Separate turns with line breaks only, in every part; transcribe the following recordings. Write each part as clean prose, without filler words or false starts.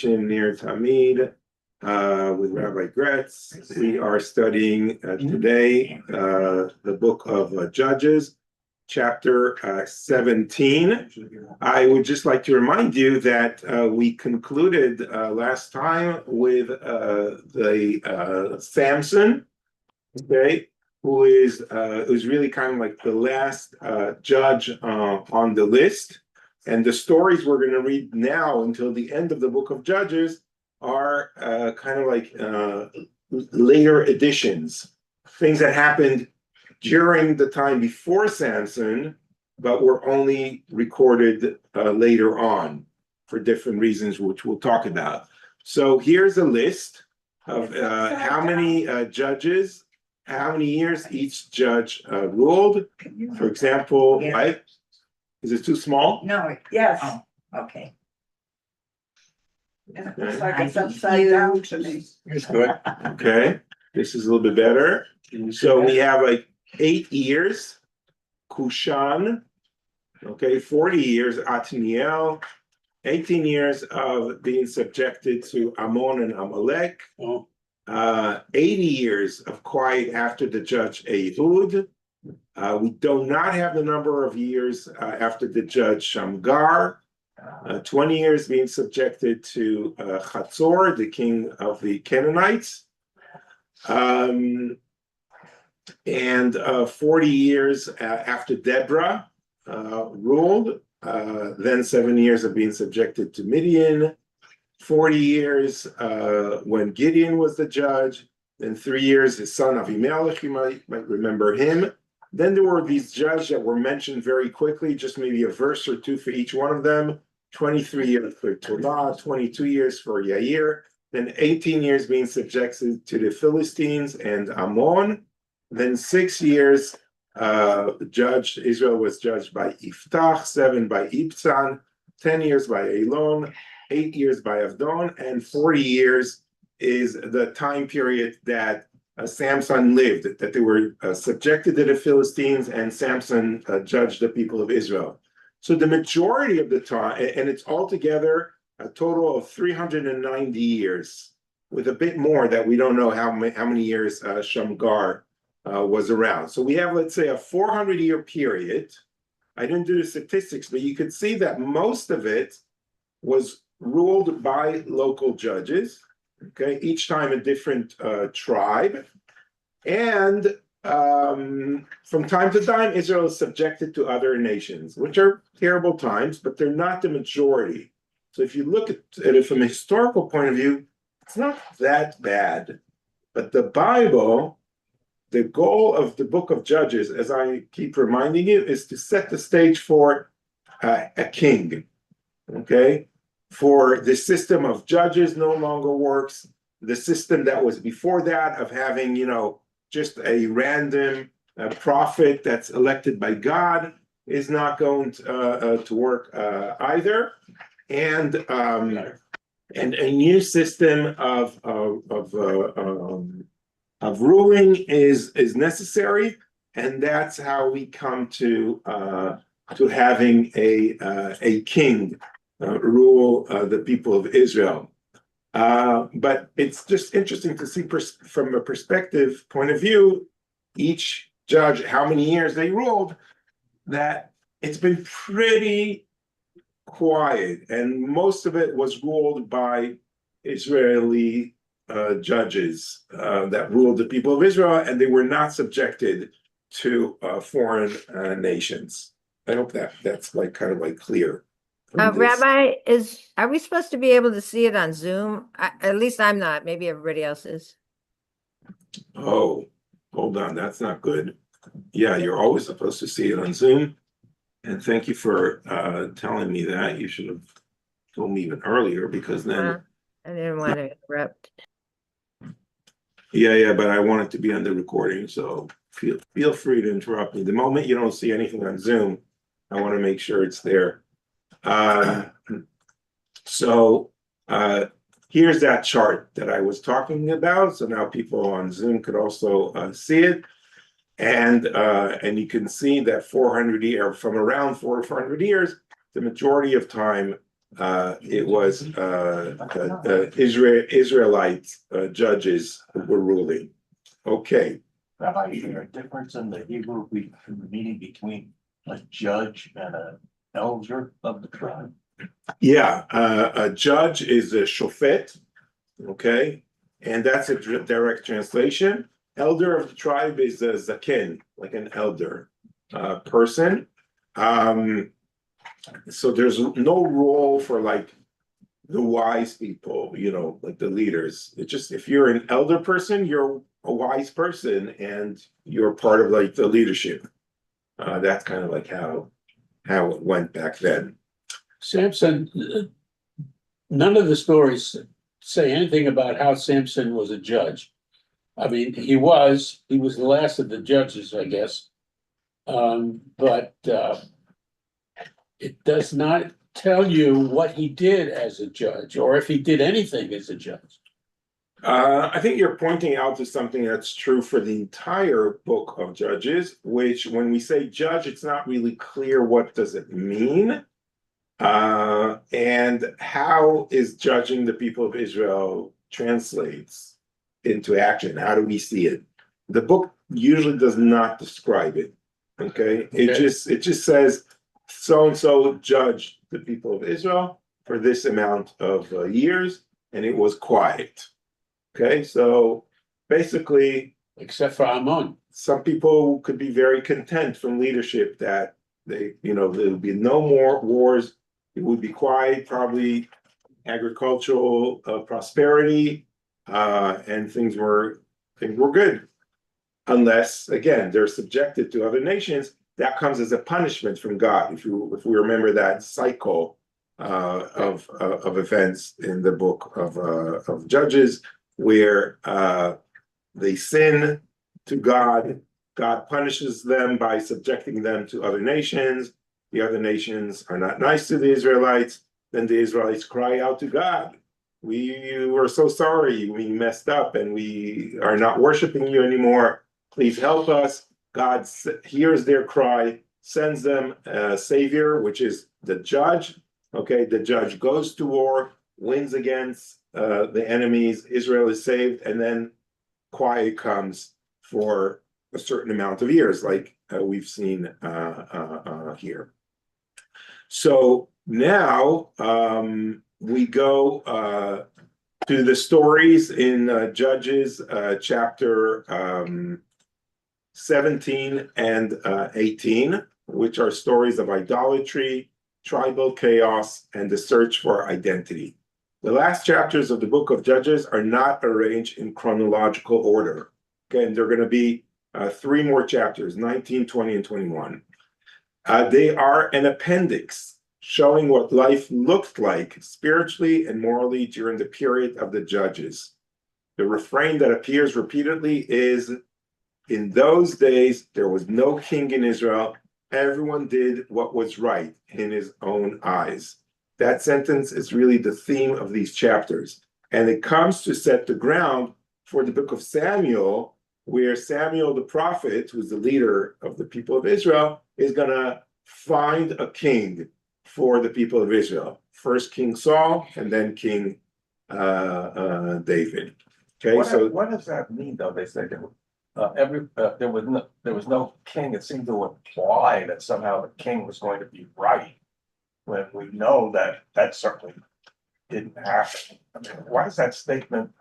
Near Tamid with Rabbi Graetz. We are studying today the book of Judges, chapter 17. I would just like to remind you that we concluded last time with the Samson, okay, who is really kind of like the last judge on the list. And the stories we're going to read now until the end of the book of Judges are kind of like later editions, things that happened during the time before Samson, but were only recorded later on for different reasons, which we'll talk about. So here's a list of how many judges, how many years each judge ruled. For example, right? Is it too small?
No, yes.
Oh, okay.
And it looks like it's upside down to me.
It's good. Okay, this is a little bit better. So we have like 8 years, Kushan, okay, 40 years, Othniel, 18 years of being subjected to Ammon and Amalek, 80 years of quiet after the judge Ehud. We do not have the number of years after the judge Shamgar. 20 years being subjected to Chatzor, the king of the Canaanites. And 40 years after Deborah ruled. Then 7 years of being subjected to Midian. 40 years when Gideon was the judge. Then 3 years his son Avimelech, you might remember him. Then there were these judges that were mentioned very quickly, just maybe a verse or two for each one of them. 23 years for Tolah, 22 years for Yair, then 18 years being subjected to the Philistines and Ammon. Then 6 years Israel was judged by Iftach, 7 by Ibzan, 10 years by Elon, 8 years by Avdon, and 40 years is the time period that Samson lived, that they were subjected to the Philistines, and Samson judged the people of Israel. So the majority of the time, and it's altogether a total of 390 years, with a bit more that we don't know how many years Shamgar was around. So we have, let's say, a 400-year period. I didn't do the statistics, but you could see that most of it was ruled by local judges. Okay, each time a different tribe, and from time to time, Israel is subjected to other nations, which are terrible times, but they're not the majority. So if you look at it from a historical point of view, it's not that bad. But the Bible, the goal of the book of Judges, as I keep reminding you, is to set the stage for a king. Okay? For the system of judges no longer works. The system that was before that of having, just a random prophet that's elected by God is not going to work either. And a new system of ruling is necessary, and that's how we come to having a king rule the people of Israel. But it's just interesting to see from a perspective point of view, each judge, how many years they ruled, that it's been pretty quiet, and most of it was ruled by Israeli judges that ruled the people of Israel, and they were not subjected to foreign nations. I hope that's like kind of like clear.
Rabbi, are we supposed to be able to see it on Zoom? At least I'm not. Maybe everybody else is.
Oh, hold on. That's not good. Yeah, you're always supposed to see it on Zoom. And thank you for telling me that. You should have told me even earlier, because then
I didn't want to interrupt.
Yeah, but I want it to be on the recording, so feel free to interrupt me. The moment you don't see anything on Zoom, I want to make sure it's there. So here's that chart that I was talking about. So now people on Zoom could also see it, and you can see that 400 years, from around 400 years, the majority of time it was Israelite judges who were ruling. Okay.
Rabbi, is there a difference in the Hebrew meaning between a judge and an elder of the tribe?
Yeah, a judge is a shofet, okay, and that's a direct translation. Elder of the tribe is a zaken, like an elder person. So there's no role for like the wise people, like the leaders. It's just if you're an elder person, you're a wise person and you're part of like the leadership. That's kind of like how it went back then.
Samson, none of the stories say anything about how Samson was a judge. I mean, he was the last of the judges, I guess. But it does not tell you what he did as a judge or if he did anything as a judge.
I think you're pointing out to something that's true for the entire book of Judges, which when we say judge, it's not really clear what does it mean. And how is judging the people of Israel translates into action? How do we see it? The book usually does not describe it. Okay. It just says so and so judged the people of Israel for this amount of years, and it was quiet. Okay, so basically,
Except for Ammon.
some people could be very content from leadership that there would be no more wars. It would be quiet, probably agricultural prosperity, and things were good. Unless, again, they're subjected to other nations, that comes as a punishment from God. If we remember that cycle of events in the book of Judges, where they sin to God, God punishes them by subjecting them to other nations. The other nations are not nice to the Israelites. Then the Israelites cry out to God. We were so sorry, we messed up and we are not worshiping you anymore. Please help us. God hears their cry, sends them a savior, which is the judge. Okay, the judge goes to war, wins against the enemies, Israel is saved, and then quiet comes for a certain amount of years, like we've seen here. So now we go to the stories in Judges chapter 17 and 18, which are stories of idolatry, tribal chaos, and the search for identity. The last chapters of the book of Judges are not arranged in chronological order. Okay, and there are going to be 3 more chapters, 19, 20, and 21. They are an appendix showing what life looked like spiritually and morally during the period of the Judges. The refrain that appears repeatedly is, in those days, there was no king in Israel. Everyone did what was right in his own eyes. That sentence is really the theme of these chapters. And it comes to set the ground for the book of Samuel, where Samuel the prophet, who's the leader of the people of Israel, is going to find a king for the people of Israel. First King Saul, and then King David. Okay,
What does that mean, though? They say there was no king. It seemed to imply that somehow the king was going to be right, when we know that certainly didn't happen. I mean, why is that statement?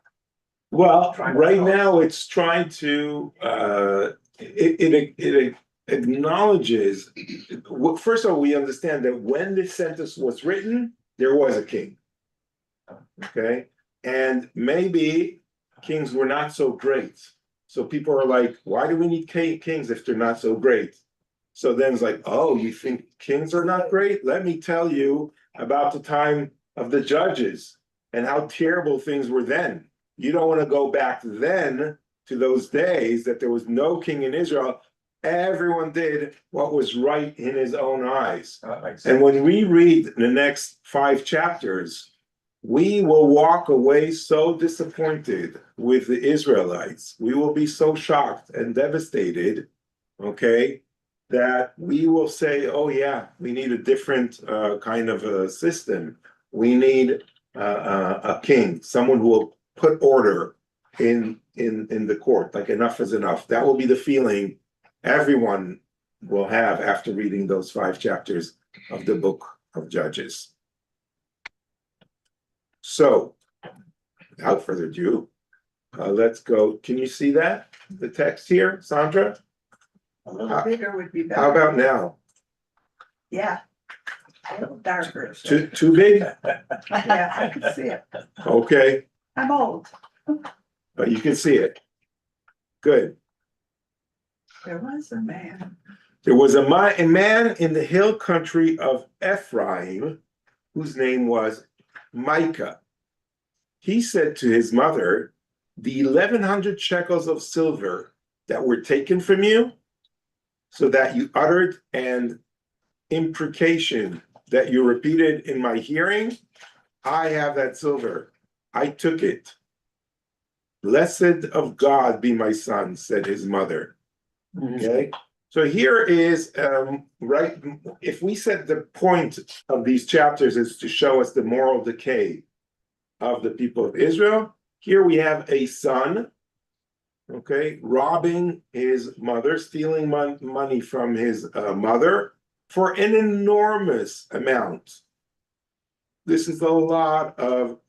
well, right now it's trying to it acknowledges. First of all, we understand that when this sentence was written, there was a king. Okay, and maybe kings were not so great. So people are like, why do we need kings if they're not so great? So then it's like, oh, you think kings are not great? Let me tell you about the time of the judges and how terrible things were then. You don't want to go back then to those days that there was no king in Israel. Everyone did what was right in his own eyes. And when we read the next 5 chapters, we will walk away so disappointed with the Israelites. We will be so shocked and devastated, okay, that we will say, oh yeah, we need a different kind of a system. we need a king, someone who will put order in the court, like enough is enough. That will be the feeling everyone will have after reading those 5 chapters of the book of Judges. So, without further ado, let's go. Can you see that? The text here, Sandra?
A little bigger would be better.
How about now?
Yeah. A little darker.
Too big?
Yeah, I can see it.
Okay,
I'm old.
but you can see it. Good.
There was a man.
There was a man in the hill country of Ephraim whose name was Micah. He said to his mother, the 1,100 shekels of silver that were taken from you, so that you uttered an imprecation that you repeated in my hearing, I have that silver. I took it. Blessed of God be my son, said his mother. Okay, so here is, right, if we said the point of these chapters is to show us the moral decay of the people of Israel, here we have a son, okay, robbing his mother, stealing money from his mother for an enormous amount. This is a lot of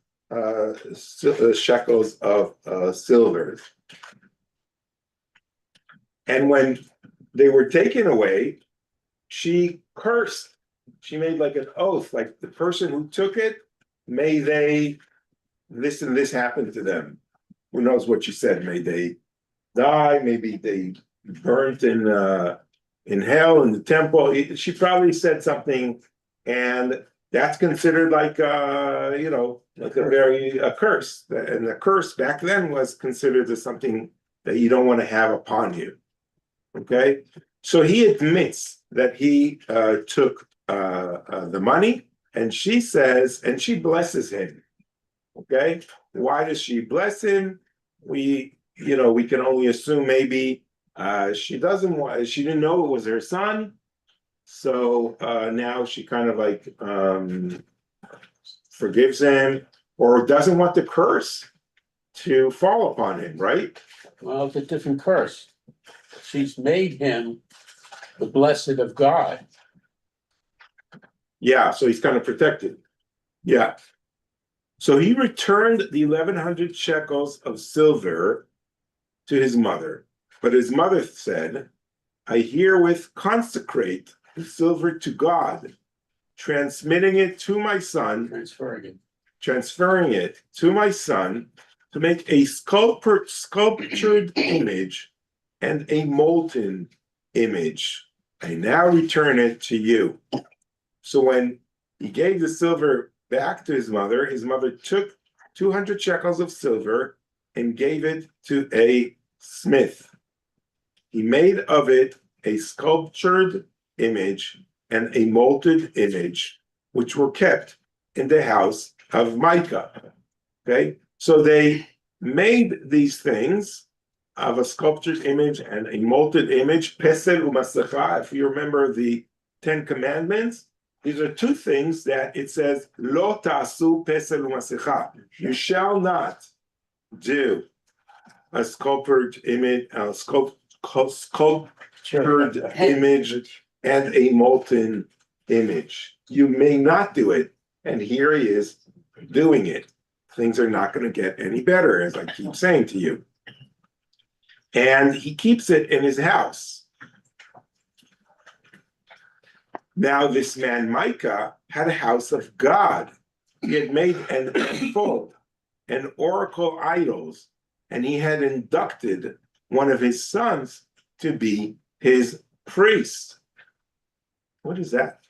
shekels of silver. And when they were taken away, she cursed. She made like an oath, like the person who took it, may they, this and this happen to them. Who knows what she said? May they die, maybe they burnt in hell, in the temple. She probably said something, and that's considered like like a curse. And the curse back then was considered as something that you don't want to have upon you. Okay, so he admits that he took the money, and she says, and she blesses him. Okay, why does she bless him? We can only assume maybe she didn't know it was her son, so now she kind of like forgives him, or doesn't want the curse to fall upon him, right?
Well, it's a different curse. She's made him the blessed of God.
Yeah, so he's kind of protected. Yeah. So he returned the 1,100 shekels of silver to his mother. But his mother said, I herewith consecrate the silver to God, transmitting it to my son, transferring it to my son, to make a sculptured image and a molten image. I now return it to you. So when he gave the silver back to his mother took 200 shekels of silver and gave it to a smith. He made of it a sculptured image and a molded image, which were kept in the house of Micah. Okay, so they made these things of a sculptured image and a molded image, pesel u'masecha. If you remember the 10 Commandments, these are two things that it says, Lo ta'asu pesel u'masecha. You shall not do a sculptured image, sculptured image and a molten image. You may not do it, and here he is doing it. Things are not going to get any better, as I keep saying to you. And he keeps it in his house. Now this man Micah had a house of God. He had made an ephod and oracle idols, and he had inducted one of his sons to be his priest. What is that?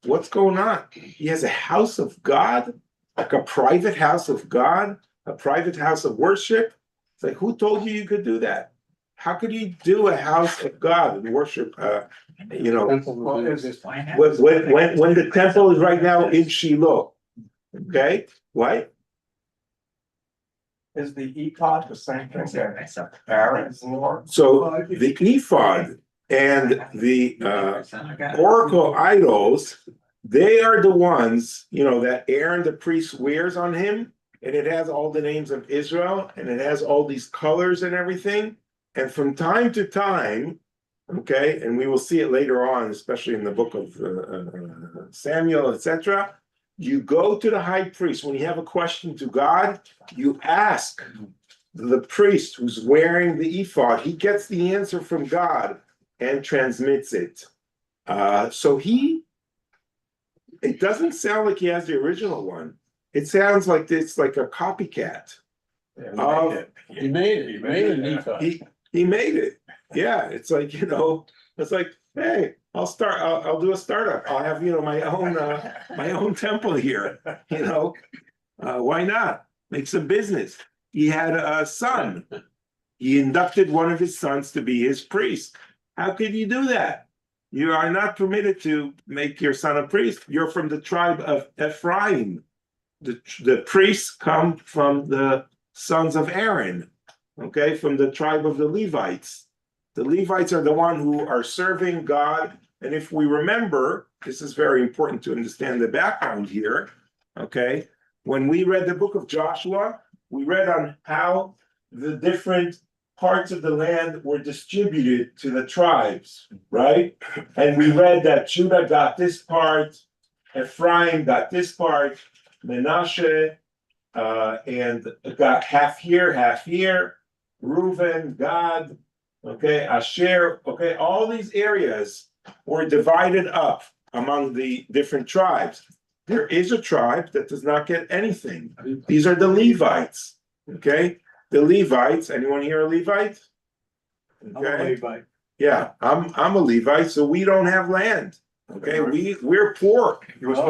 What's going on? He has a house of God, like a private house of God, a private house of worship. It's like, who told you could do that? How could you do a house of God and worship? When the temple is right now in Shiloh, okay? What?
Is the ephod the same thing as Aaron's Lord?
So the ephod and the oracle idols They are the ones, that Aaron the priest wears on him, and it has all the names of Israel, and it has all these colors and everything. And from time to time, okay, and we will see it later on, especially in the book of Samuel, etc. You go to the high priest when you have a question to God. You ask the priest who's wearing the ephod. He gets the answer from God and transmits it. It doesn't sound like he has the original one. It sounds like it's like a copycat.
Yeah,
He made it. He made an ephod.
He made it. Yeah, it's like, it's like, hey, I'll do a startup. I'll have, my own temple here, why not? Make some business. He had a son. He inducted one of his sons to be his priest. How could you do that? You are not permitted to make your son a priest. You're from the tribe of Ephraim. The priests come from the sons of Aaron, okay, from the tribe of the Levites. The Levites are the one who are serving God. And if we remember, this is very important to understand the background here, okay? When we read the book of Joshua, we read on how the different parts of the land were distributed to the tribes, right? And we read that Judah got this part, Ephraim got this part, Menashe, and got half here, Reuben, Gad, okay, Asher, okay, all these areas were divided up among the different tribes. There is a tribe that does not get anything. These are the Levites, okay? The Levites, anyone here a Levite? Okay. Yeah, I'm a Levite, so we don't have land. Okay, we're poor.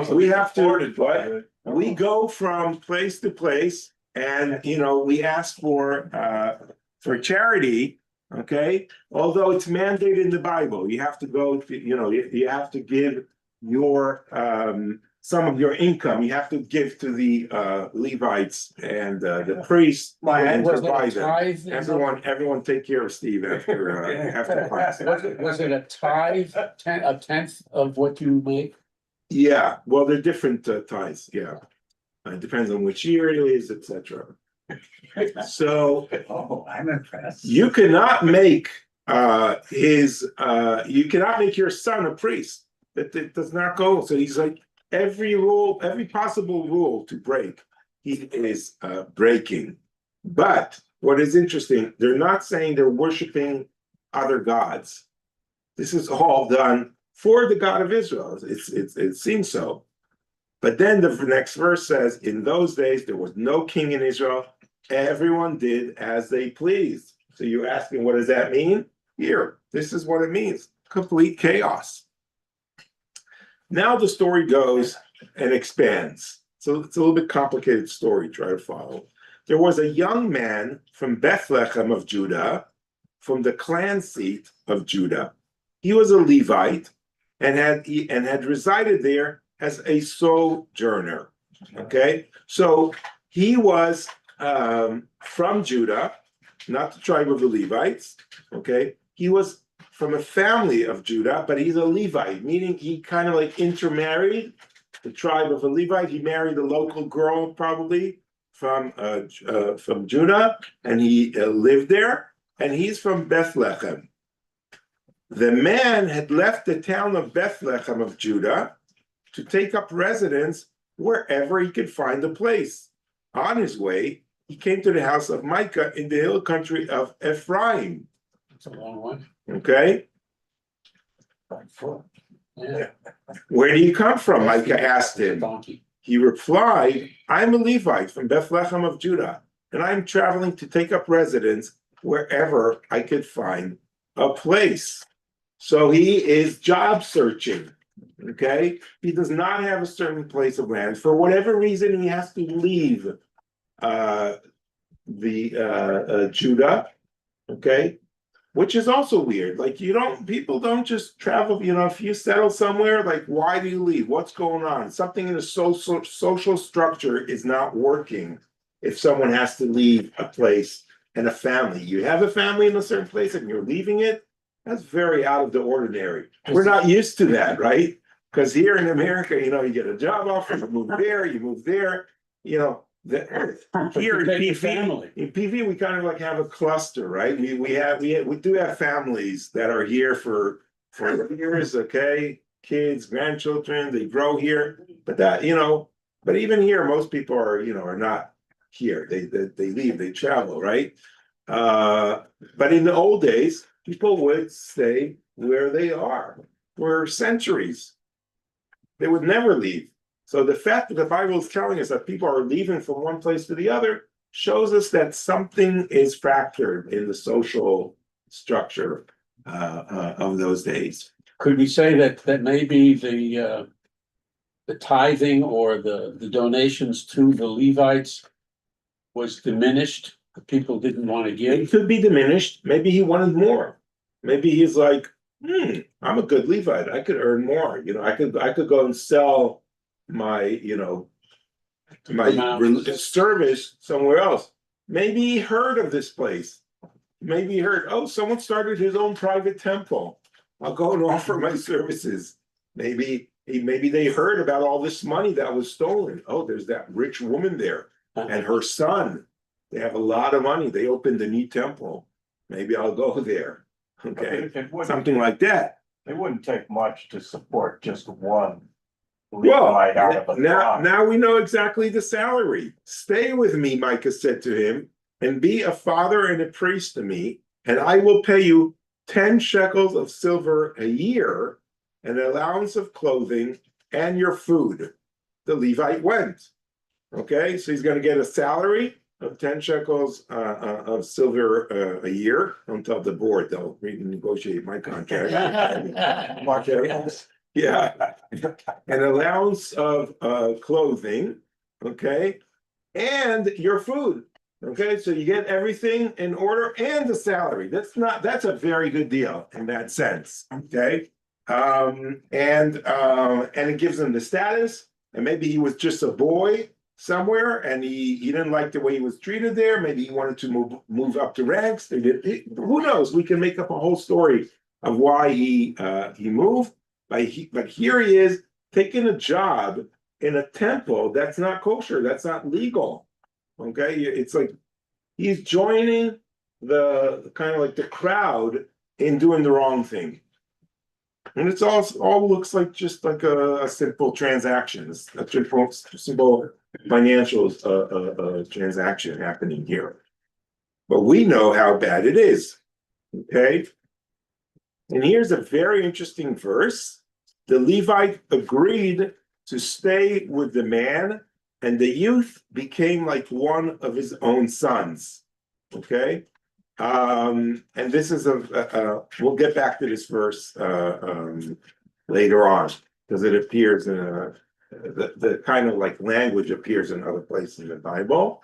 We have to, we go from place to place, and we ask for charity. Okay, although it's mandated in the Bible, you have to go to, you have to give your some of your income. You have to give to the Levites and the priests and provide them. Everyone, take care of Steve after class.
Was it a tithe, a tenth of what you make?
Yeah, well, they're different tithes. Yeah, it depends on which year it is, etc. So,
I'm impressed.
you cannot make you cannot make your son a priest. That does not go. So he's like every possible rule to break, he is breaking. But what is interesting, they're not saying they're worshiping other gods. This is all done for the God of Israel. It seems so. But then the next verse says, in those days there was no king in Israel. Everyone did as they pleased. So you're asking, what does that mean? Here, this is what it means. Complete chaos. Now the story goes and expands. So it's a little bit complicated story, try to follow. There was a young man from Bethlehem of Judah, from the clan seat of Judah. He was a Levite and had resided there as a sojourner. Okay, so he was from Judah, not the tribe of the Levites. Okay, he was from a family of Judah, but he's a Levite, meaning he kind of like intermarried the tribe of a Levite. He married a local girl, probably from Judah, and he lived there. And he's from Bethlehem. The man had left the town of Bethlehem of Judah to take up residence wherever he could find a place. On his way, he came to the house of Micah in the hill country of Ephraim.
It's a long one.
Okay.
Yeah.
Where do you come from? Micah asked him.
Donkey.
He replied, I'm a Levite from Bethlehem of Judah, and I'm traveling to take up residence wherever I could find a place. So he is job searching. Okay, he does not have a certain place of land. For whatever reason, he has to leave Judah. Okay, which is also weird. Like people don't just travel. If you settle somewhere, like why do you leave? What's going on? Something in the social structure is not working. If someone has to leave a place and a family, you have a family in a certain place and you're leaving it. That's very out of the ordinary. We're not used to that, right? Because here in America, you get a job offer, you move there, here in
Take your
PV,
family.
we kind of like have a cluster, right? We do have families that are here for years, okay? Kids, grandchildren, they grow here, but but even here, most people are not here. They leave, they travel, right? But in the old days, people would stay where they are for centuries. They would never leave. So the fact that the Bible is telling us that people are leaving from one place to the other shows us that something is fractured in the social structure of those days.
Could we say that maybe the tithing or the donations to the Levites was diminished? People didn't want to
It
give.
could be diminished. Maybe he wanted more. Maybe he's like, I'm a good Levite. I could earn more. I could go and sell my religious service somewhere else. Maybe he heard of this place. Maybe he heard, oh, someone started his own private temple. I'll go and offer my services. Maybe they heard about all this money that was stolen. Oh, there's that rich woman there and her son. They have a lot of money. They opened a new temple. Maybe I'll go there. Okay, something like that.
It wouldn't take much to support just one.
Well,
Levite out of a tribe.
now we know exactly the salary. Stay with me, Micah said to him, and be a father and a priest to me, and I will pay you 10 shekels of silver a year, an allowance of clothing, and your food. The Levite went. Okay, so he's going to get a salary of 10 shekels of silver a year. Don't tell the board, they'll renegotiate my contract. Yeah, an allowance of clothing, okay, and your food. Okay, so you get everything in order and the salary. That's a very good deal in that sense. Okay. And it gives him the status, and maybe he was just a boy somewhere and he didn't like the way he was treated there. Maybe he wanted to move up the ranks. Who knows? We can make up a whole story of why he moved. But here he is taking a job in a temple that's not kosher, that's not legal. Okay, it's like he's joining the kind of like the crowd in doing the wrong thing. And it's all looks like just like a simple transaction, a simple financial transaction happening here. But we know how bad it is. Okay. And here's a very interesting verse. The Levite agreed to stay with the man, and the youth became like one of his own sons. Okay. And this is we'll get back to this verse later on, because it appears in the kind of like language appears in other places in the Bible.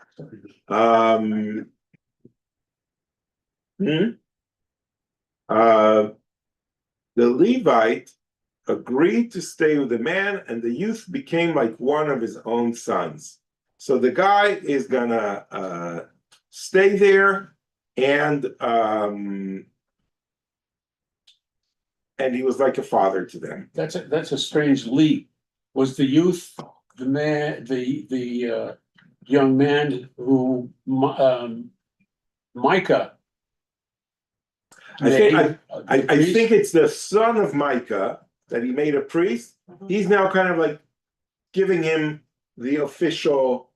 The Levite agreed to stay with the man, and the youth became like one of his own sons. So the guy is gonna stay there, and he was like a father to them.
That's a strange leap. Was the youth the man, the young man who Micah?
I think it's the son of Micah that he made a priest. He's now kind of like giving him the official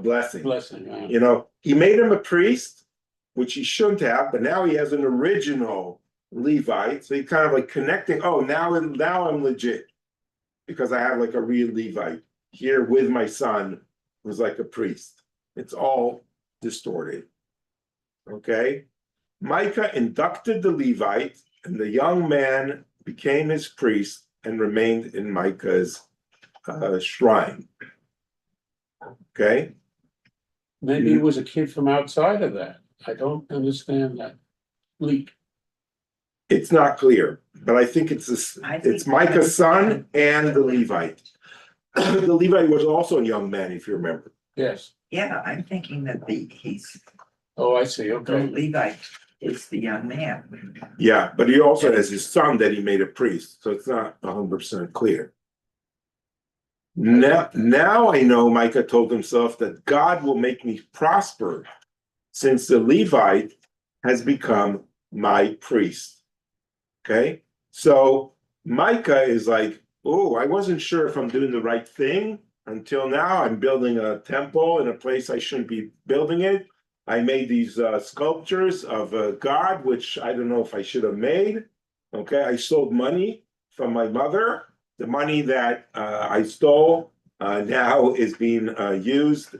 blessing. He made him a priest, which he shouldn't have, but now he has an original Levite. So he's kind of like connecting. Oh, now I'm legit because I have like a real Levite here with my son who's like a priest. It's all distorted. Okay. Micah inducted the Levite, and the young man became his priest and remained in Micah's shrine. Okay.
Maybe it was a kid from outside of that. I don't understand that leap.
It's not clear, but I think it's Micah's son and the Levite. The Levite was also a young man, if you remember.
Yes.
Yeah, I'm thinking that he's
Oh, I see.
the
Okay.
Levite. is the young man.
Yeah, but he also has his son that he made a priest, so it's not 100% clear. Now I know Micah told himself that God will make me prosper since the Levite has become my priest. Okay, so Micah is like, oh, I wasn't sure if I'm doing the right thing until now. I'm building a temple in a place I shouldn't be building it. I made these sculptures of God, which I don't know if I should have made. Okay, I stole money from my mother. The money that I stole now is being used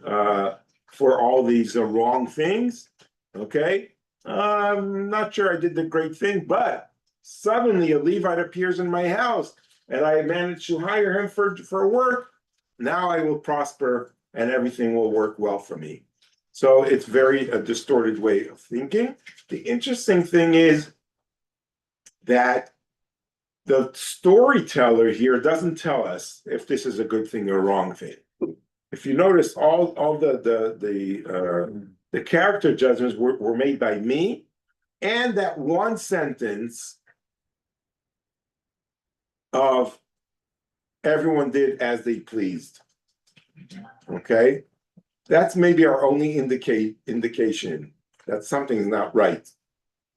for all these wrong things. Okay, I'm not sure I did the great thing, but suddenly a Levite appears in my house and I managed to hire him for work. Now I will prosper and everything will work well for me. So it's very a distorted way of thinking. The interesting thing is that the storyteller here doesn't tell us if this is a good thing or a wrong thing. If you notice, all the character judgments were made by me, and that one sentence of everyone did as they pleased. Okay, that's maybe our only indication that something's not right.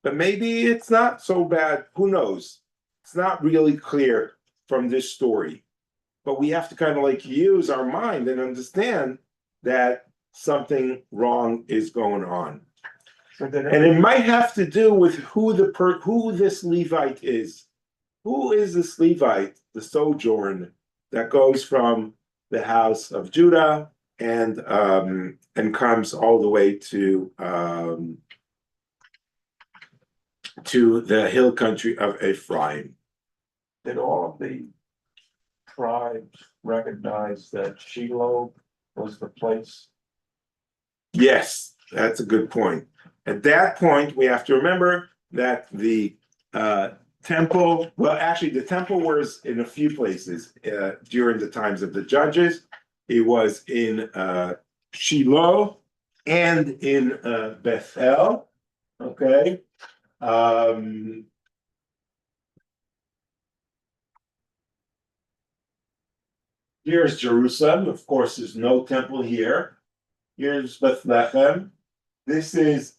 But maybe it's not so bad. Who knows? It's not really clear from this story. But we have to kind of like use our mind and understand that something wrong is going on. And it might have to do with who this Levite is. Who is this Levite, the sojourn that goes from the house of Judah and comes all the way to the hill country of Ephraim?
Did all of the tribes recognize that Shiloh was the place?
Yes, that's a good point. At that point, we have to remember that the temple, well, actually, the temple was in a few places during the times of the judges. It was in Shiloh and in Bethel. Okay. Here's Jerusalem. Of course, there's no temple here. Here's Bethlehem. This is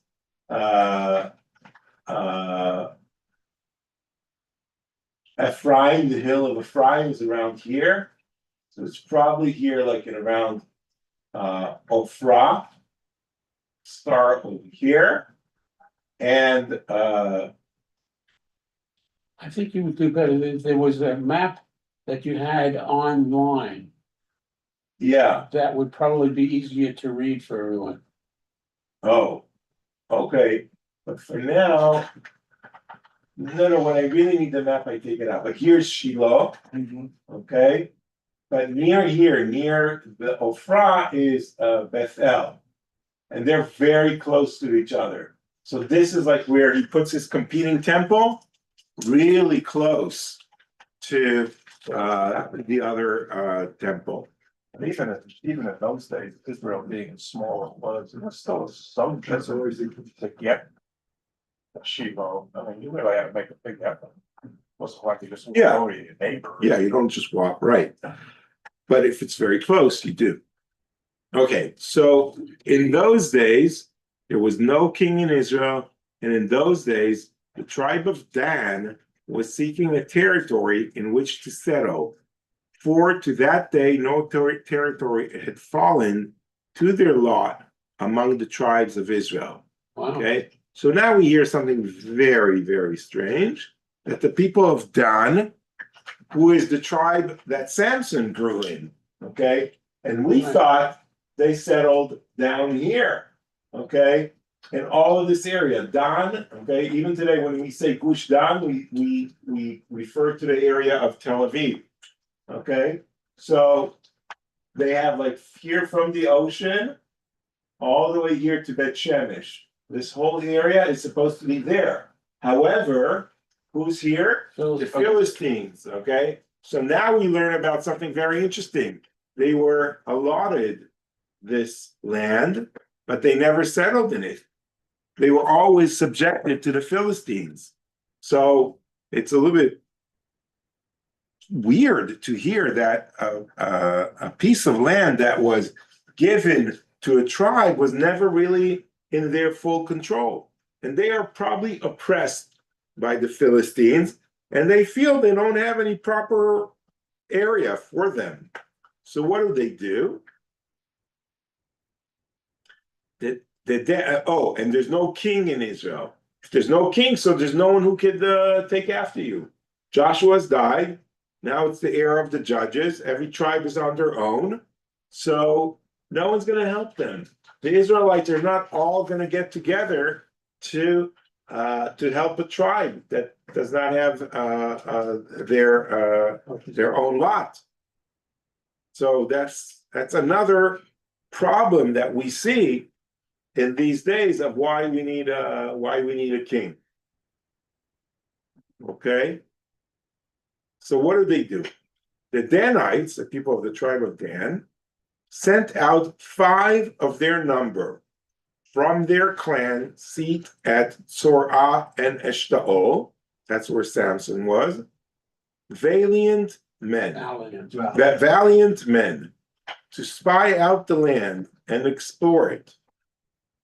Ephraim. The hill of Ephraim is around here. So it's probably here, like in around Ophrah. Start over here. And
I think you would do better if there was a map that you had online.
yeah.
That would probably be easier to read for everyone.
Oh, okay. But for now, no, when I really need the map, I take it out. But here's Shiloh, okay? But near here, near the Ophrah is Bethel. And they're very close to each other. So this is like where he puts his competing temple, really close to the other temple.
And even in those days, Israel being as small as it was, it was still some distance to get Shiloh. I mean, you really had to make a big effort. It wasn't like you just
Yeah.
go to your neighbor.
Yeah, you don't just walk, right. But if it's very close, you do. Okay, so in those days, there was no king in Israel. And in those days, the tribe of Dan was seeking a territory in which to settle. For to that day, no territory had fallen to their lot among the tribes of Israel.
Wow.
Okay, so now we hear something very, very strange, that the people of Dan, who is the tribe that Samson grew in, okay, and we
Right.
thought they settled down here, okay, in all of this area, Dan, okay, even today when we say Gush Dan, we refer to the area of Tel Aviv, okay, so they have like here from the ocean all the way here to Bet Shemesh. This whole area is supposed to be there. However, who's here? The Philistines, okay? So now we learn about something very interesting. They were allotted this land, but they never settled in it. they were always subjected to the Philistines. So it's a little bit weird to hear that a piece of land that was given to a tribe was never really in their full control. And they are probably oppressed by the Philistines, and they feel they don't have any proper area for them. So what do? And there's no king in Israel. If there's no king, so there's no one who could take after you. Joshua's died. Now it's the era of the judges. Every tribe is on their own. So no one's going to help them. The Israelites are not all going to get together to help a tribe that does not have their own lot. So that's another problem that we see in these days of why we need a king. Okay. So what do? The Danites, the people of the tribe of Dan, sent out 5 of their number from their clan seat at Zorah and Eshtaol. That's where Samson was. Valiant men to spy out the land and explore it.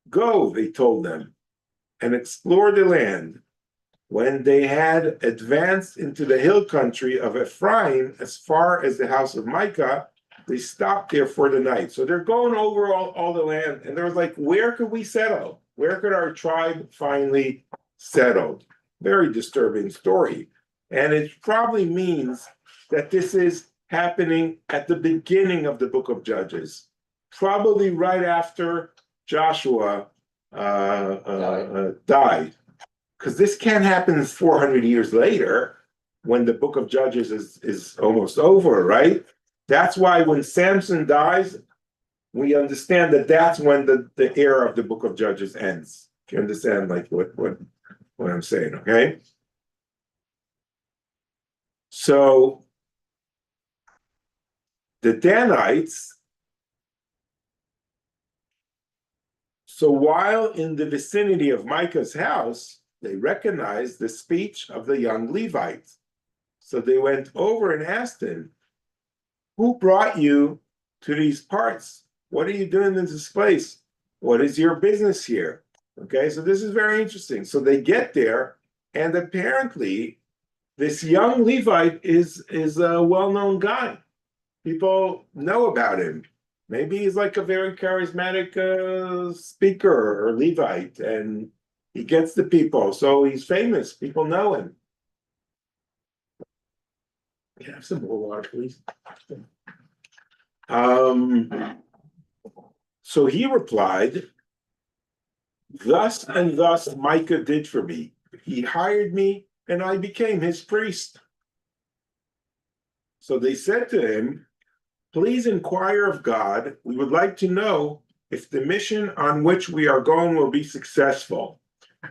Go, they told them, and explore the land. When they had advanced into the hill country of Ephraim as far as the house of Micah, they stopped there for the night. So they're going over all the land, and they're like, where could we settle? Where could our tribe finally settle? Very disturbing story. And it probably means that this is happening at the beginning of the book of Judges, probably right after Joshua died. Because this can't happen 400 years later when the book of Judges is almost over, right? That's why when Samson dies, we understand that that's when the era of the book of Judges ends. If you understand like what I'm saying, okay? So the Danites, so while in the vicinity of Micah's house, they recognized the speech of the young Levites. So they went over and asked him, who brought you to these parts? What are you doing in this place? What is your business here? Okay, so this is very interesting. So they get there, and apparently this young Levite is a well-known guy. People know about him. Maybe he's like a very charismatic speaker or Levite, and he gets the people, so he's famous. People know him. Can I have some more water, please? So he replied, thus and thus Micah did for me. He hired me, and I became his priest. So they said to him, please inquire of God. We would like to know if the mission on which we are going will be successful.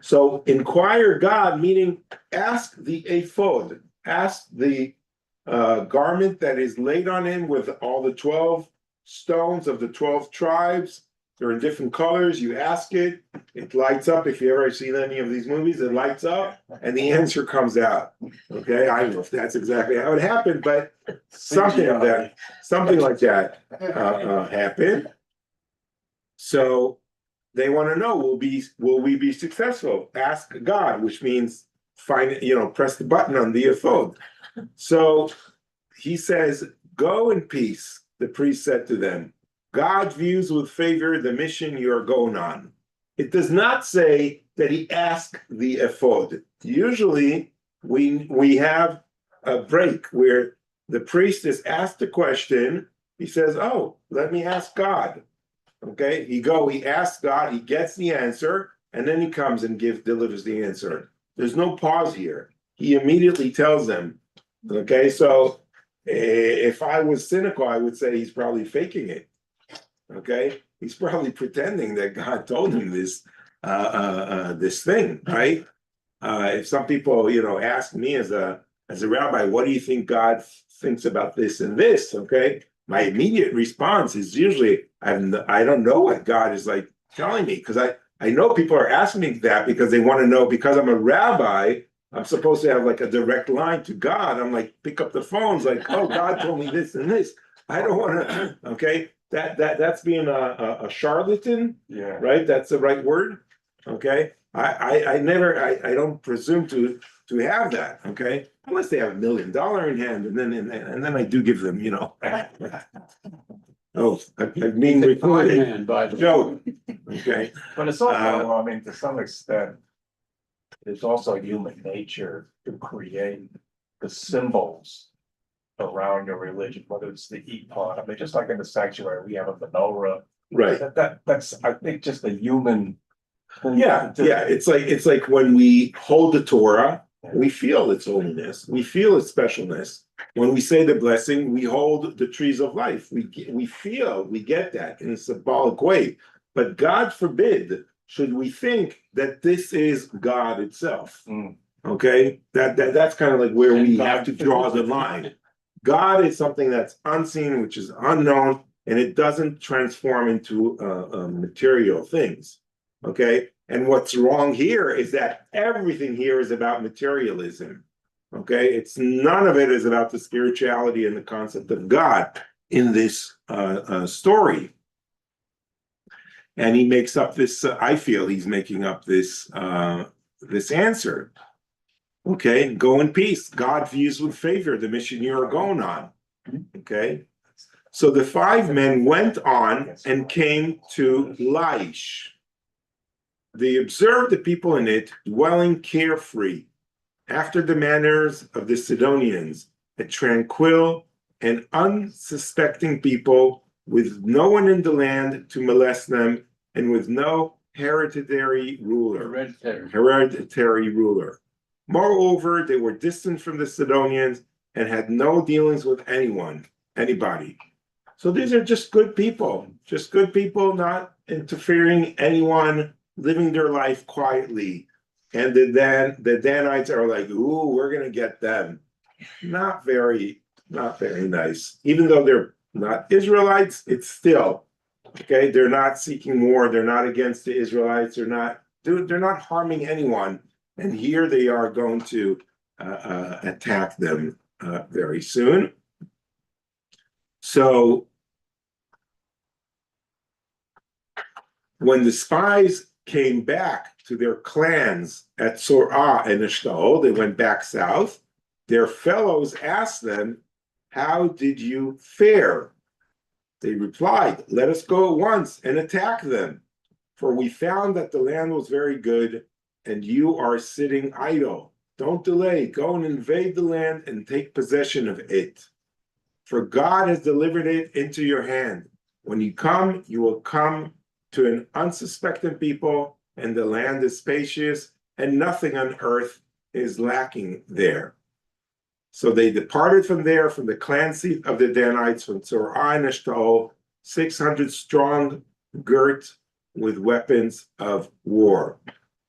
So inquire God, meaning ask the ephod, ask the garment that is laid on him with all the 12 stones of the 12 tribes. They're in different colors. You ask it, it lights up. If you ever seen any of these movies, it lights up and the answer comes out. Okay, I don't know if that's exactly how it happened, but something like that happened. So they want to know, will we be successful? Ask God, which means press the button on the ephod. So he says, go in peace, the priest said to them. God views with favor the mission you are going on. It does not say that he asked the ephod. Usually we have a break where the priest is asked a question. He says, oh, let me ask God. Okay, he asks God, he gets the answer, and then he comes and delivers the answer. There's no pause here. He immediately tells them. Okay, so if I was cynical, I would say he's probably faking it. Okay, he's probably pretending that God told him this thing, right? If some people, ask me as a rabbi, what do you think God thinks about this and this? Okay, my immediate response is usually I don't know what God is like telling me, because I know people are asking me that because they want to know, because I'm a rabbi, I'm supposed to have like a direct line to God. I'm like, pick up the phones, like, oh, God told me this and this. I don't want to, okay? That's being a charlatan,
Yeah.
right? That's the right word, okay? I don't presume to have that, okay? Unless they have $1 million in hand, and then I do give them, oh, I'm being
He's a con
recorded.
man, by the way.
Joe, okay?
But it's also, I mean, to some extent, it's also human nature to create the symbols around your religion, whether it's the ephod. I mean, just like in the sanctuary, we have a menorah.
Right.
That's, I think, just a human.
Yeah, it's like when we hold the Torah, we feel its holiness, we feel its specialness. When we say the blessing, we hold the trees of life. We get that in a symbolic way. But God forbid, should we think that this is God itself? Okay, that's kind of like where we have to draw the line. God is something that's unseen, which is unknown, and it doesn't transform into material things. Okay, and what's wrong here is that everything here is about materialism. Okay, it's none of it is about the spirituality and the concept of God in this story. And he makes up this. I feel he's making up this this answer. Okay, go in peace. God views with favor the mission you are going on. Okay, so the 5 men went on and came to Laish. They observed the people in it dwelling carefree, after the manners of the Sidonians, a tranquil and unsuspecting people, with no one in the land to molest them, and with no hereditary ruler. Moreover, they were distant from the Sidonians and had no dealings with anybody. So these are just good people, not interfering anyone, living their life quietly. And the Danites are like, ooh, we're gonna get them. Not very nice. Even though they're not Israelites, it's still okay. They're not seeking war. They're not against the Israelites. They're not harming anyone. And here they are going to attack them very soon. So when the spies came back to their clans at Sorah and Eshtaol, they went back south. Their fellows asked them, "How did you fare?" They replied, "Let us go at once and attack them, for we found that the land was very good, and you are sitting idle. Don't delay. Go and invade the land and take possession of it. For God has delivered it into your hand. When you come, you will come to an unsuspecting people, and the land is spacious, and nothing on earth is lacking there." So they departed from there, from the clan seat of the Danites, from Tzorah and Eshtaol, 600 strong, girt with weapons of war.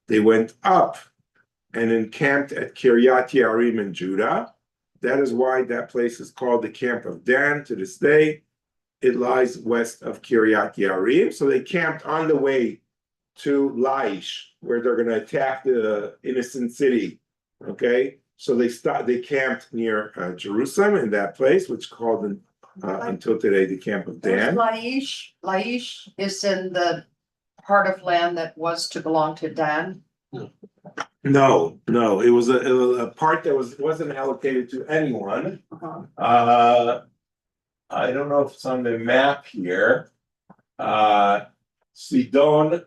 They went up and encamped at Kiryat Yearim in Judah. That is why that place is called the Camp of Dan to this day. It lies west of Kiryat Yearim. So they camped on the way to Laish, where they're going to attack the innocent city. Okay, so they camped near Jerusalem in that place, which is called until today the Camp of Dan.
Laish is in the part of land that was to belong to Dan.
No, it was a part that wasn't allocated to anyone. I don't know if it's on the map here. Sidon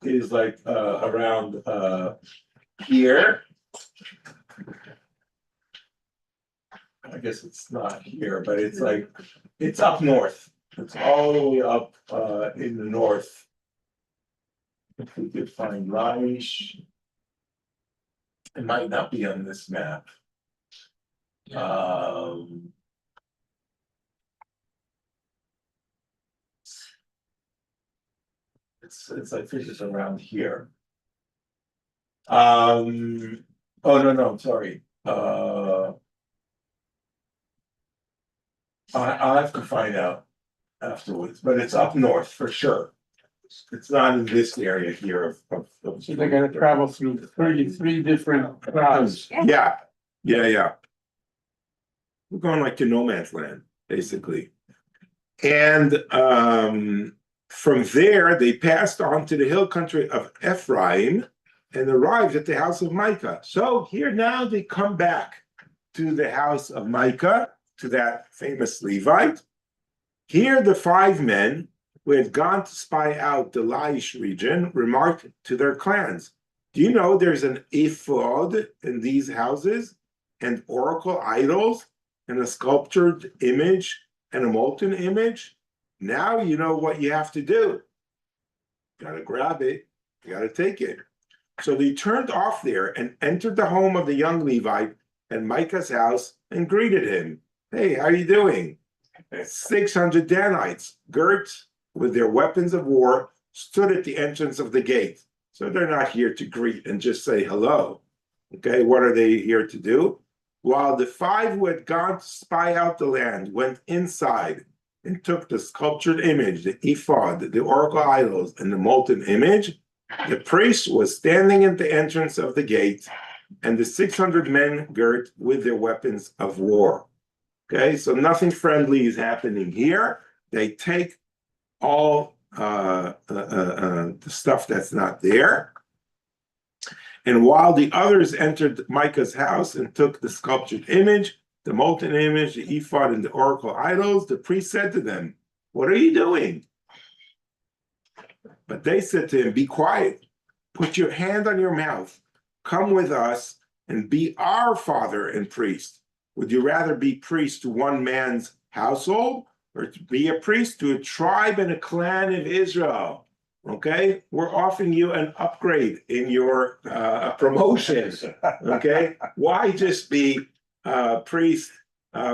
is like around here. I guess it's not here, but it's like it's up north. It's all the way up in the north. If we could find Laish. It might not be on this map. It's I think it's around here. Oh no, sorry. I'll have to find out afterwards, but it's up north for sure. It's not in this area here of.
So they gotta travel through 33 different tribes.
Yeah, yeah. We're going like to no man's land, basically. And from there, they passed on to the hill country of Ephraim and arrived at the house of Micah. So here now they come back to the house of Micah, to that famous Levite. Here the 5 men who had gone to spy out the Laish region remarked to their clans, do you know there's an ephod in these houses, and oracle idols, and a sculptured image, and a molten image? Now you know what you have to do. You gotta grab it, you gotta take it. So they turned off there and entered the home of the young Levite and Micah's house and greeted him. Hey, how are you doing? 600 Danites, girt with their weapons of war, stood at the entrance of the gate. So they're not here to greet and just say hello. Okay, what are they here to do? While the 5 who had gone to spy out the land went inside and took the sculptured image, the ephod, the oracle idols, and the molten image, the priest was standing at the entrance of the gate, and the 600 men girt with their weapons of war. Okay, so nothing friendly is happening here. They take all the stuff that's not there. And while the others entered Micah's house and took the sculptured image, the molten image, the ephod, and the oracle idols, the priest said to them, what are you doing? But they said to him, be quiet, put your hand on your mouth, come with us and be our father and priest. Would you rather be priest to one man's household or to be a priest to a tribe and a clan of Israel? Okay, we're offering you an upgrade in your promotion. Okay, why just be priest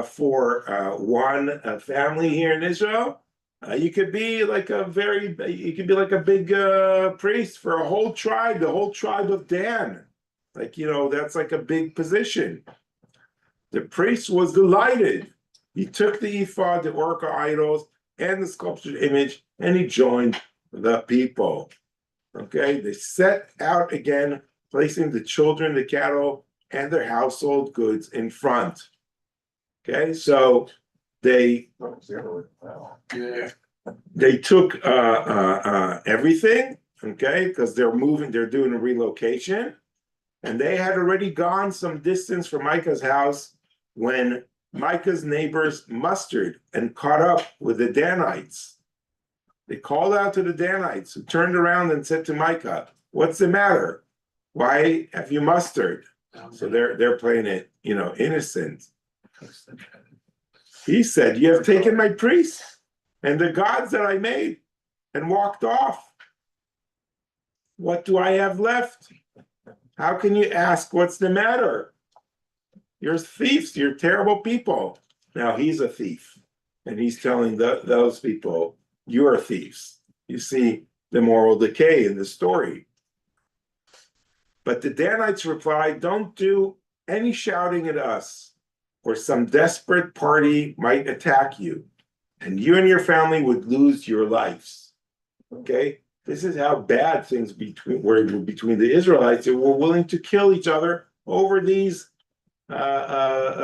for one family here in Israel? You could be like a big priest for a whole tribe, the whole tribe of Dan. Like, that's like a big position. The priest was delighted. He took the ephod, the oracle idols, and the sculptured image, and he joined the people. Okay, they set out again, placing the children, the cattle, and their household goods in front. Okay, so they took everything, okay, because they're doing a relocation, and they had already gone some distance from Micah's house when Micah's neighbors mustered and caught up with the Danites. They called out to the Danites, who turned around and said to Micah, what's the matter? Why have you mustered? So they're playing it, innocent. He said, you have taken my priests and the gods that I made and walked off. What do I have left? How can you ask what's the matter? You're thieves, you're terrible people. Now he's a thief, and he's telling those people, you're thieves. You see the moral decay in the story. But the Danites replied, don't do any shouting at us, or some desperate party might attack you, and you and your family would lose your lives. Okay? This is how bad things were between the Israelites. They were willing to kill each other over these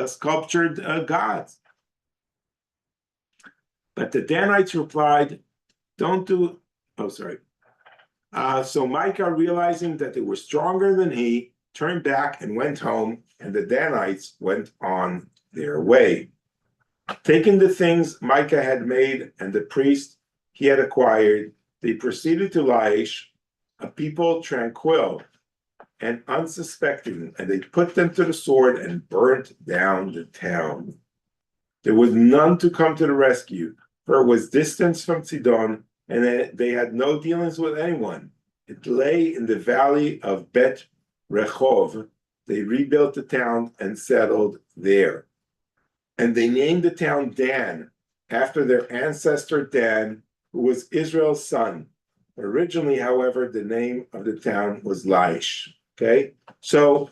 sculptured gods. But the Danites replied, so Micah, realizing that they were stronger than he, turned back and went home, and the Danites went on their way. Taking the things Micah had made and the priest he had acquired, they proceeded to Laish, a people tranquil and unsuspecting, and they put them to the sword and burnt down the town. There was none to come to the rescue, for it was distant from Sidon, and they had no dealings with anyone. It lay in the valley of Bet Rehov. They rebuilt the town and settled there. And they named the town Dan, after their ancestor Dan, who was Israel's son. Originally, however, the name of the town was Laish. Okay, so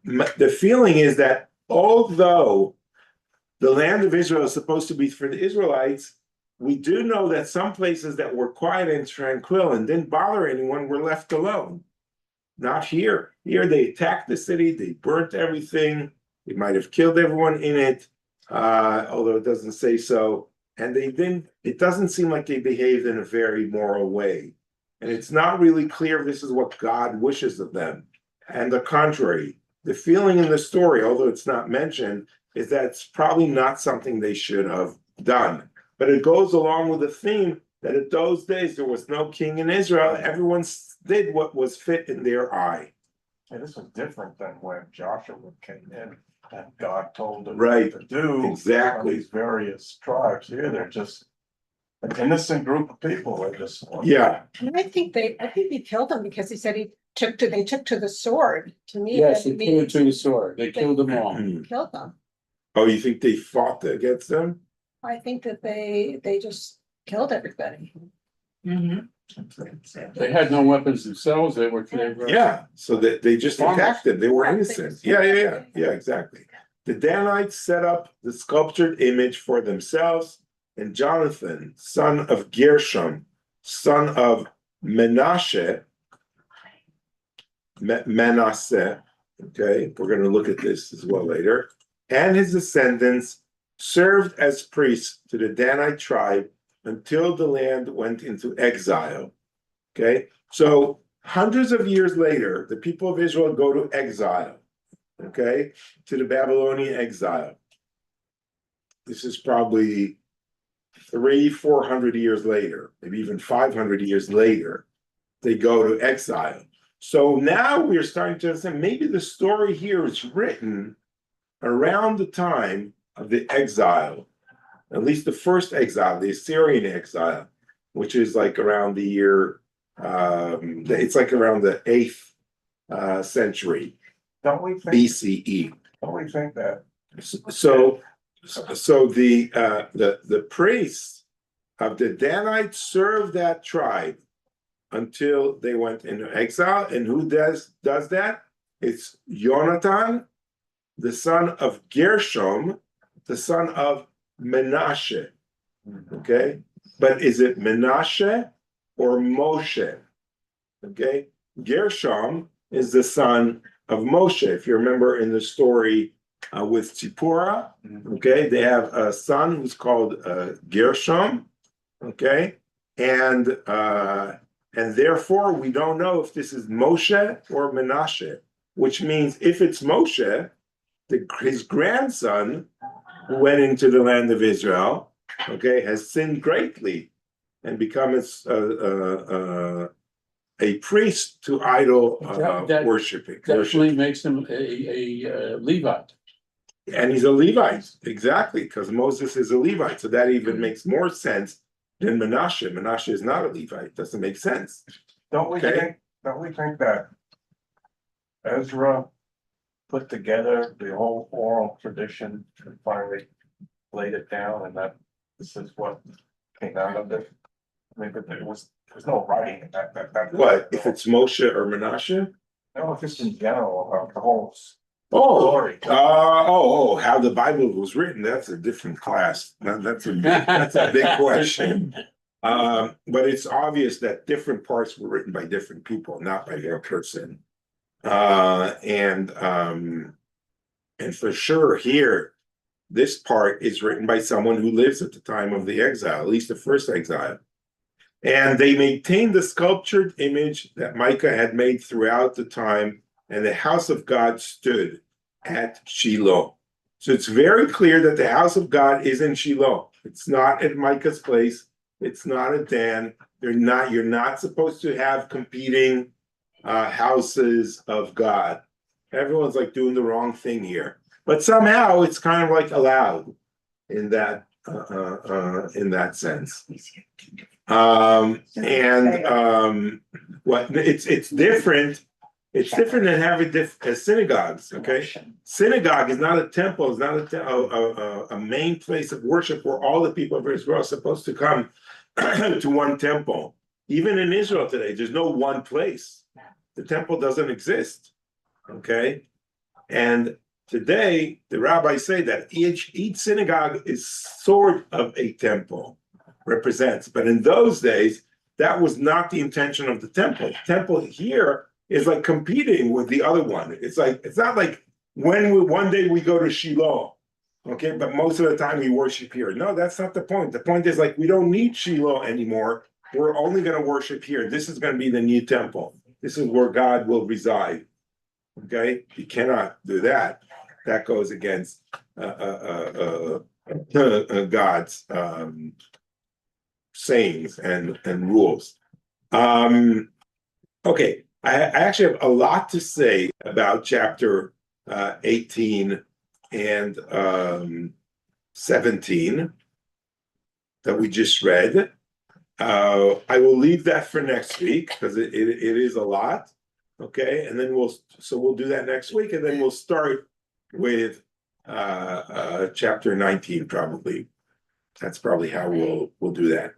the feeling is that although the land of Israel is supposed to be for the Israelites, we do know that some places that were quiet and tranquil and didn't bother anyone were left alone. Not here. Here they attacked the city, they burnt everything, they might have killed everyone in it, although it doesn't say so. And they didn't, it doesn't seem like they behaved in a very moral way. And it's not really clear if this is what God wishes of them. And the contrary, the feeling in the story, although it's not mentioned, is that it's probably not something they should have done. But it goes along with the theme that in those days there was no king in Israel. Everyone did what was fit in their eye.
And this was different than when Joshua came in and God told them
Right.
what to do.
Exactly.
On these various tribes here, they're just an innocent group of people. They just.
Yeah,
And I think they killed him because he said they took to the sword. To me,
Yes,
that
they killed
means
to the sword. They killed them all.
killed them.
Oh, you think they fought against them?
I think that they just killed everybody.
They had no weapons themselves. They were.
Yeah, so that they just
Farmers.
attacked them. They were
Yeah, they
innocent.
just-
Yeah, exactly. The Danites set up the sculptured image for themselves, and Jonathan, son of Gershom, son of Menashe, Manasseh, okay, we're going to look at this as well later, and his descendants served as priests to the Danite tribe until the land went into exile. Okay, so hundreds of years later, the people of Israel go to exile, okay, to the Babylonian exile. This is probably 300-400 years later, maybe even 500 years later, they go to exile. So now we're starting to understand maybe the story here is written around the time of the exile, at least the first exile, the Assyrian exile, which is like around the year, it's like around the 8th century
Don't we think,
BCE.
don't we think that
So the priests of the Danites served that tribe until they went into exile. And who does that? It's Jonathan, the son of Gershom, the son of Menashe. Okay, but is it Menashe or Moshe? Okay, Gershom is the son of Moshe. If you remember in the story with Tzipporah, okay, they have a son who's called Gershom. Okay, and therefore we don't know if this is Moshe or Menashe, which means if it's Moshe, his grandson who went into the land of Israel, okay, has sinned greatly and become a priest to idol
That
worshiping.
definitely makes him a Levite.
And he's a Levite, exactly, because Moses is a Levite. So that even makes more sense than Menashe. Menashe is not a Levite. Doesn't make sense.
Don't we
Okay.
think that Ezra put together the whole oral tradition and finally laid it down, and that this is what came out of it? I mean, but there's no writing in that.
What, if it's Moshe or Menashe?
No, just in general about the whole
Oh,
story.
how the Bible was written, that's a different class. That's a big question. But it's obvious that different parts were written by different people, not by one person. And for sure here, this part is written by someone who lives at the time of the exile, at least the first exile. And they maintained the sculptured image that Micah had made throughout the time, and the house of God stood at Shiloh. So it's very clear that the house of God is in Shiloh. It's not at Micah's place. It's not at Dan. You're not supposed to have competing houses of God. Everyone's like doing the wrong thing here. But somehow it's kind of like allowed in that sense. What it's different. It's different than having synagogues. Okay, synagogue is not a temple. It's not a main place of worship where all the people of Israel are supposed to come to one temple. Even in Israel today, there's no one place. The temple doesn't exist. Okay, and today the rabbis say that each synagogue is sort of a temple. represents. But in those days, that was not the intention of the temple. The temple here is like competing with the other one. It's like, it's not like one day we go to Shiloh, okay, but most of the time we worship here. No, that's not the point. The point is like, we don't need Shiloh anymore. We're only going to worship here. This is going to be the new temple. This is where God will reside. Okay, you cannot do that. That goes against God's sayings and rules. Okay, I actually have a lot to say about chapter 18 and 17 that we just read. I will leave that for next week because it is a lot. Okay, and then we'll do that next week, and then we'll start with chapter 19 probably. That's probably how we'll do that.